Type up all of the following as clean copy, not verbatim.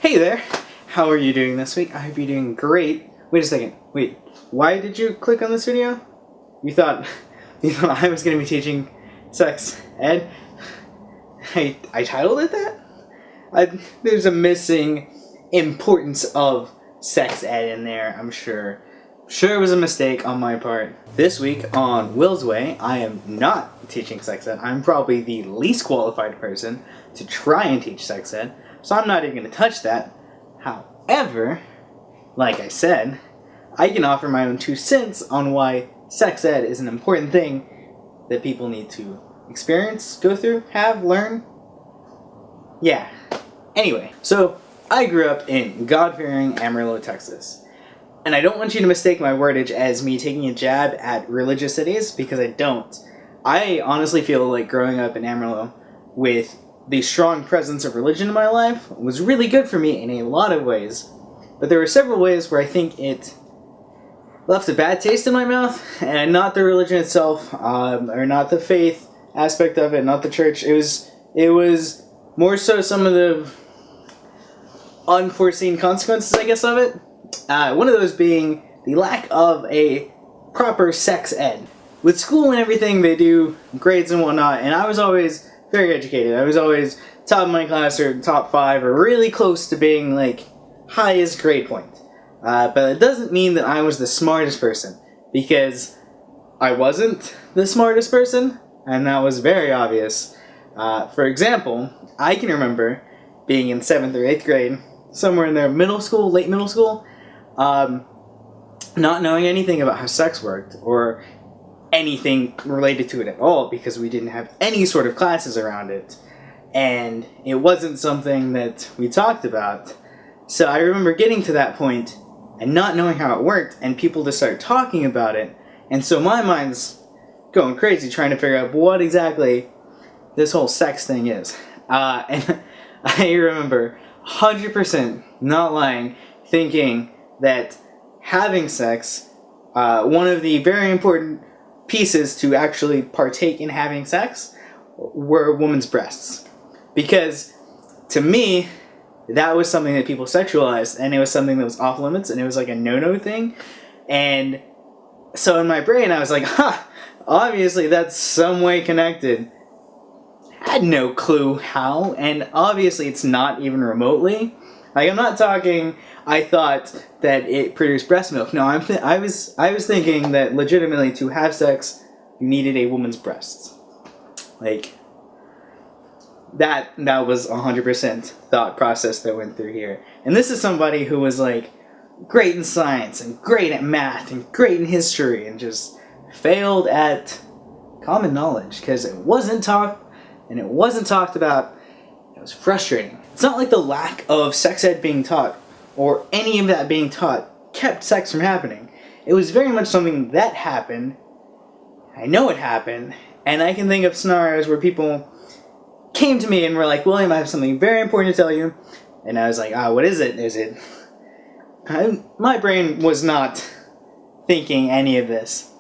Hey there! How are you doing this week? I hope you're doing great. Wait a second. Wait, why did you click on this video? You thought I was going to be teaching sex ed? I titled it that? There's a missing importance of sex ed in there, I'm sure. Sure, it was a mistake on my part. This week on Will's Way, I am not teaching sex ed. I'm probably the least qualified person to try and teach sex ed, so I'm not even going to touch that. However, like I said, I can offer my own 2 cents on why sex ed is an important thing that people need to experience, go through, have, learn. Yeah. Anyway, so I grew up in God-fearing Amarillo, Texas. And I don't want you to mistake my wordage as me taking a jab at religious cities, because I don't. I honestly feel like growing up in Amarillo with the strong presence of religion in my life was really good for me in a lot of ways. But there were several ways where I think it left a bad taste in my mouth, and not the religion itself, or not the faith aspect of it, not the church. It was more so some of the unforeseen consequences, I guess, of it. One of those being the lack of a proper sex ed. With school and everything, they do grades and whatnot, and I was always very educated. I was always top of my class or top 5 or really close to being like highest grade point. But it doesn't mean that I was the smartest person, because I wasn't the smartest person, and that was very obvious. For example, I can remember being in 7th or 8th grade, somewhere in there, middle school, late middle school, not knowing anything about how sex worked or anything related to it at all, because we didn't have any sort of classes around it, and it wasn't something that we talked about. So I remember getting to that point and not knowing how it worked, and people just started talking about it, and so my mind's going crazy trying to figure out what exactly this whole sex thing is. And I remember 100%, not lying, thinking that having sex, one of the very important pieces to actually partake in having sex were a woman's breasts. Because to me, that was something that people sexualized, and it was something that was off limits, and it was like a no-no thing. And so in my brain, I was like, obviously that's some way connected. I had no clue how, and obviously it's not even remotely. Like, I'm not talking, I thought that it produced breast milk. No, I was thinking that legitimately to have sex, you needed a woman's breasts. Like, that was 100% thought process that went through here. And this is somebody who was like great in science and great at math and great in history and just failed at common knowledge because it wasn't taught, and it wasn't talked about. It was frustrating. It's not like the lack of sex ed being taught or any of that being taught kept sex from happening. It was very much something that happened. I know it happened, and I can think of scenarios where people came to me and were like, William, I have something very important to tell you. And I was like, what is it? My brain was not thinking any of this.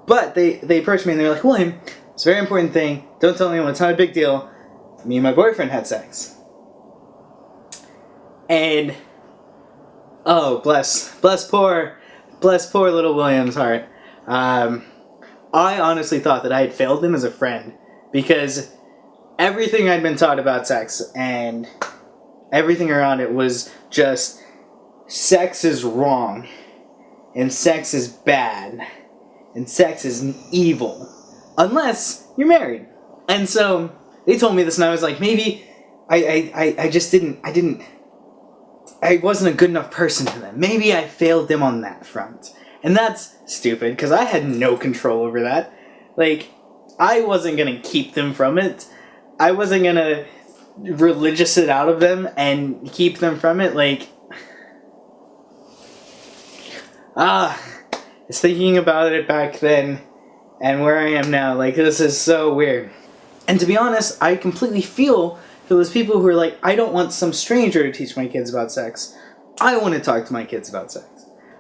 But they approached me and they were like, William, it's a very important thing. Don't tell anyone, it's not a big deal. Me and my boyfriend had sex. And, oh, bless poor little William's heart. I honestly thought that I had failed him as a friend, because everything I'd been taught about sex and everything around it was just sex is wrong, and sex is bad, and sex is evil, unless you're married. And so they told me this, and I was like, maybe I wasn't a good enough person for them. Maybe I failed them on that front. And that's stupid, because I had no control over that. Like, I wasn't going to keep them from it. I wasn't going to religious it out of them and keep them from it. Like, just thinking about it back then and where I am now, like, this is so weird. And to be honest, I completely feel for those people who are like, I don't want some stranger to teach my kids about sex. I want to talk to my kids about sex.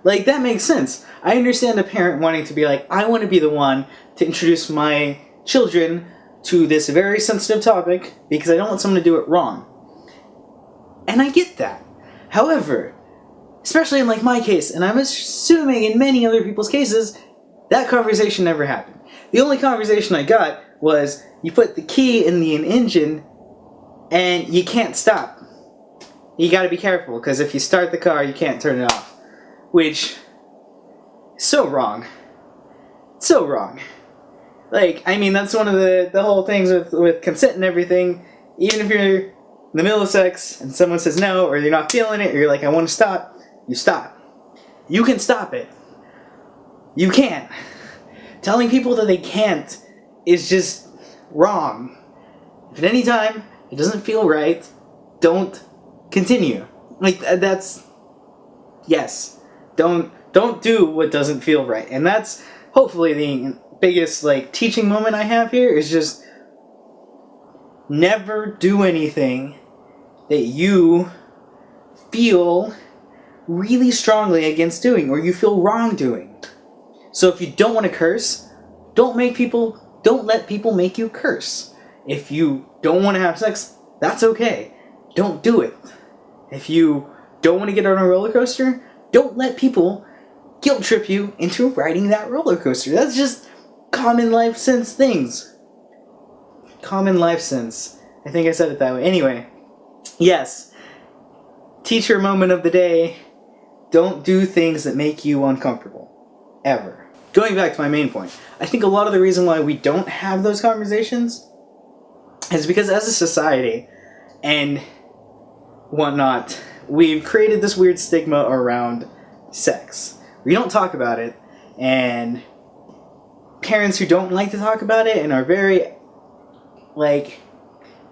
Like, that makes sense. I understand a parent wanting to be like, I want to be the one to introduce my children to this very sensitive topic because I don't want someone to do it wrong. And I get that. However, especially in like my case, and I'm assuming in many other people's cases, that conversation never happened. The only conversation I got was, you put the key in the engine and you can't stop. You gotta be careful, because if you start the car, you can't turn it off. Which, so wrong. So wrong. Like, I mean, that's one of the whole things with consent and everything. Even if you're in the middle of sex and someone says no, or you're not feeling it, or you're like, I want to stop, you stop. You can stop it. You can't. Telling people that they can't is just wrong. If at any time it doesn't feel right, don't continue. Like, that's... Yes. Don't do what doesn't feel right. And that's hopefully the biggest, like, teaching moment I have here, is just never do anything that you feel really strongly against doing, or you feel wrong doing. So if you don't want to curse, don't let people make you curse. If you don't want to have sex, that's okay. Don't do it. If you don't want to get on a roller coaster, don't let people guilt trip you into riding that roller coaster. That's just common life sense things. Common life sense. I think I said it that way. Anyway, yes. Teacher moment of the day. Don't do things that make you uncomfortable. Ever. Going back to my main point, I think a lot of the reason why we don't have those conversations is because as a society and whatnot, we've created this weird stigma around sex. We don't talk about it, and parents who don't like to talk about it and are very, like,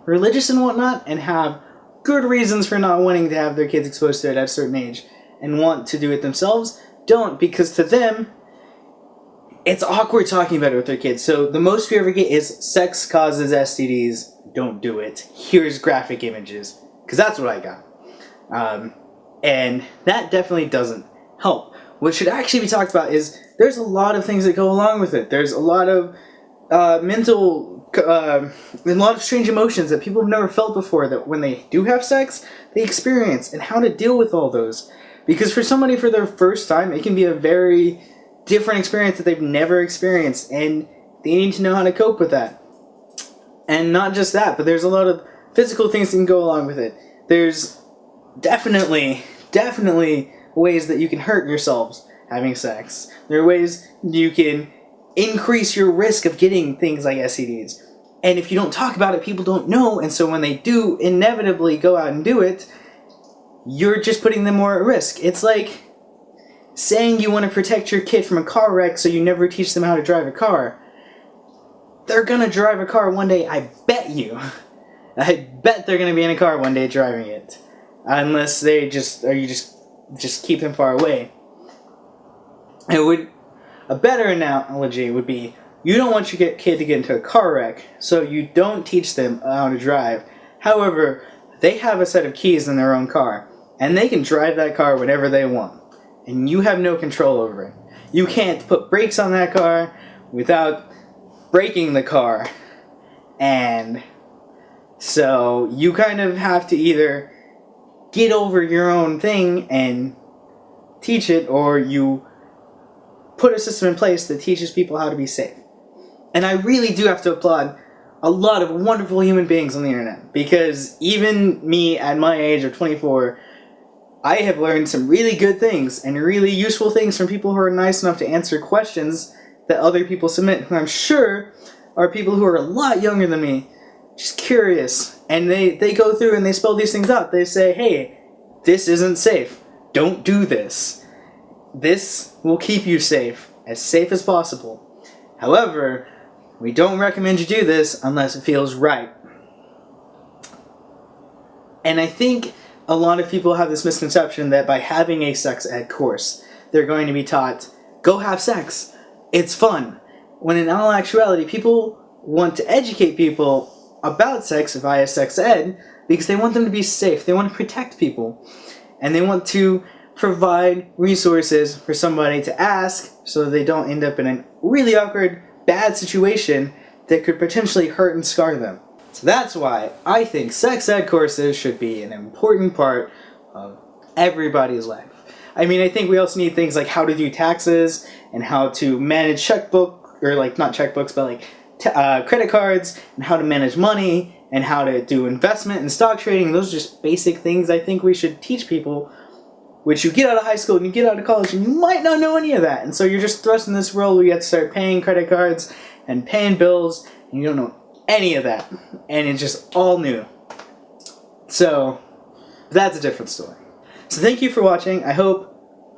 religious and whatnot, and have good reasons for not wanting to have their kids exposed to it at a certain age and want to do it themselves, don't, because to them, it's awkward talking about it with their kids. So the most we ever get is, sex causes STDs, don't do it. Here's graphic images. Because that's what I got. And that definitely doesn't help. What should actually be talked about is, there's a lot of things that go along with it. There's a lot of mental, and a lot of strange emotions that people have never felt before, that when they do have sex, they experience, and how to deal with all those. Because for somebody for their first time, it can be a very different experience that they've never experienced, and they need to know how to cope with that. And not just that, but there's a lot of physical things that can go along with it. There's definitely ways that you can hurt yourselves having sex. There are ways you can increase your risk of getting things like STDs. And if you don't talk about it, people don't know, and so when they do inevitably go out and do it, you're just putting them more at risk. It's like saying you want to protect your kid from a car wreck so you never teach them how to drive a car. They're gonna drive a car one day, I bet you. I bet they're gonna be in a car one day driving it. Unless they just keep them far away. A better analogy would be, you don't want your kid to get into a car wreck, so you don't teach them how to drive. However, they have a set of keys in their own car, and they can drive that car whenever they want. And you have no control over it. You can't put brakes on that car without breaking the car. And so you kind of have to either get over your own thing and teach it, or you put a system in place that teaches people how to be safe. And I really do have to applaud a lot of wonderful human beings on the internet, because even me at my age of 24, I have learned some really good things and really useful things from people who are nice enough to answer questions that other people submit, who I'm sure are people who are a lot younger than me, just curious, and they go through and they spell these things out. They say, hey, this isn't safe. Don't do this. This will keep you safe as possible. However, we don't recommend you do this unless it feels right. And I think a lot of people have this misconception that by having a sex ed course, they're going to be taught, go have sex. It's fun. When in all actuality, people want to educate people about sex via sex ed because they want them to be safe. They want to protect people. And they want to provide resources for somebody to ask so they don't end up in a really awkward, bad situation that could potentially hurt and scar them. So that's why I think sex ed courses should be an important part of everybody's life. I mean, I think we also need things like how to do taxes and how to manage checkbook, or like not checkbooks, but like credit cards, and how to manage money, and how to do investment and stock trading. Those are just basic things I think we should teach people, which you get out of high school and you get out of college and you might not know any of that. And so you're just thrust in this world where you have to start paying credit cards and paying bills, and you don't know any of that. And it's just all new. So that's a different story. So thank you for watching. I hope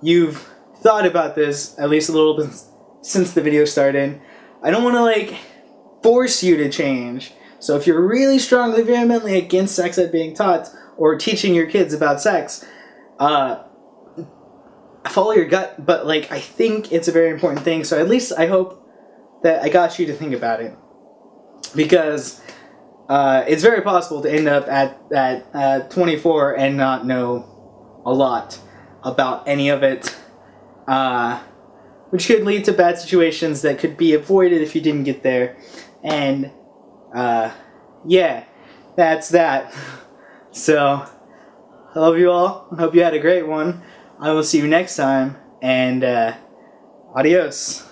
you've thought about this at least a little bit since the video started. I don't want to like force you to change. So if you're really strongly, vehemently against sex ed being taught or teaching your kids about sex, follow your gut. But like, I think it's a very important thing. So at least I hope that I got you to think about it, because it's very possible to end up at 24 and not know a lot about any of it, which could lead to bad situations that could be avoided if you didn't get there. And yeah, that's that. So I love you all. I hope you had a great one. I will see you next time, and adios.